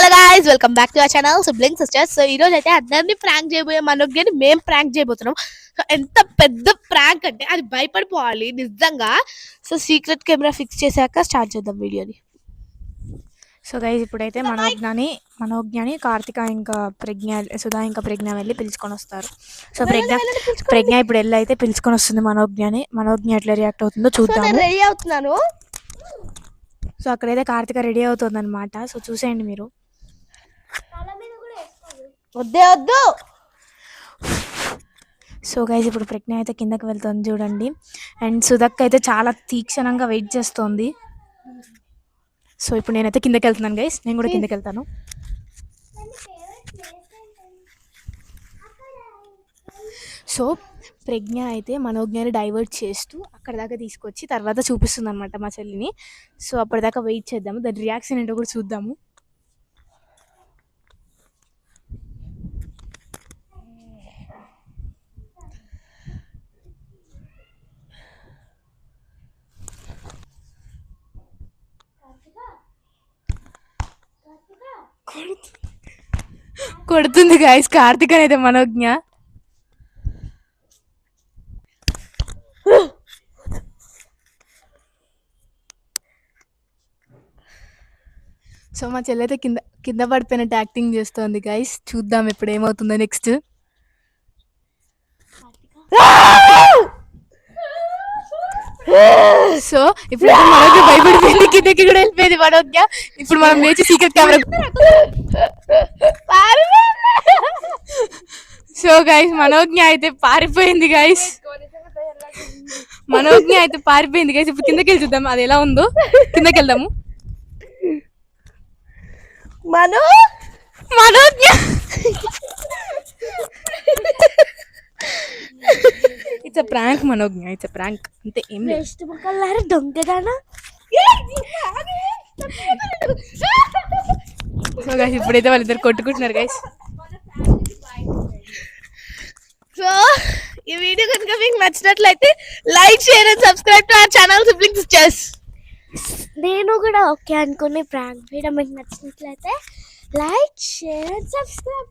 Hello guys, welcome back to our channel sibling sisters. So ఈ రోజు అయితే అందరినీ ప్రాంక్ చేయబోయే మనోజ్ఞని మేము ప్రాంక్ చేయబోతున్నాం. సో ఎంత పెద్ద ప్రాంక్ అంటే అది భయపడిపోవాలి నిజంగా. సో సీక్రెట్ కెమెరా ఫిక్స్ చేశాక స్టార్ట్ చేద్దాం వీడియోని. సో గైజ్ ఇప్పుడైతే మనోజ్ఞని కార్తిక ఇంకా సుధా ఇంకా ప్రజ్ఞ వెళ్ళి పిలుచుకొని వస్తారు. సో ప్రజ్ఞ ఇప్పుడు వెళ్ళి అయితే పిలుచుకొని వస్తుంది మనోజ్ఞ ఎట్లా రియాక్ట్ అవుతుందో చూద్దాం. రెడీ అవుతున్నాను. సో అక్కడైతే కార్తిక రెడీ అవుతుంది అనమాట. సో చూసేయండి మీరు. వద్దు. సో గైజ్ ఇప్పుడు ప్రజ్ఞ అయితే కిందకి వెళ్తుంది చూడండి. అండ్ సుధక్ అయితే చాలా తీక్షణంగా వెయిట్ చేస్తోంది. సో ఇప్పుడు నేనైతే కిందకి వెళ్తున్నాను గైస్. నేను కూడా కిందకి వెళ్తాను. సో ప్రజ్ఞ అయితే మనోజ్ఞని డైవర్ట్ చేస్తూ అక్కడ దాకా తీసుకొచ్చి తర్వాత చూపిస్తుంది అనమాట మా చెల్లిని. సో అప్పటిదాకా వెయిట్ చేద్దాము, దాని రియాక్షన్ ఏంటో కూడా చూద్దాము. కొడుతుంది గాయస్ కార్తిక్ అయితే మనోజ్ఞ. సో మా చెల్లి అయితే కింద పడిపోయినట్టు యాక్టింగ్ చేస్తోంది గైస్. చూద్దాం ఇప్పుడు ఏమవుతుందో నెక్స్ట్. సో ఇప్పుడు మనోజ్ఞ భయపడిపోయింది, కిందకి కూడా వెళ్ళిపోయింది మనోజ్ఞ. ఇప్పుడు మనం లేచి సీక్రెట్ కెమెరా. సో గైస్ మనోజ్ఞ అయితే పారిపోయింది గైస్. ఇప్పుడు కిందకి వెళ్ళి చూద్దాం అది ఎలా ఉందో. కిందకి వెళ్దాము. Manognya it's a prank Manognya, it's a prank అంతే. ఏం లేదు దొంగదానా. సో గైస్ ఇప్పుడైతే వాళ్ళిద్దరు కొట్టుకుంటున్నారు గైస్. సో ఈ వీడియో కనుక మీకు నచ్చినట్లయితే like, share and subscribe to our channel sibling sisters. నేను కూడా ఓకే అనుకునే ప్రాంక్ వీడియో మీకు నచ్చినట్లయితే లైక్, షేర్ అండ్ సబ్స్క్రైబ్.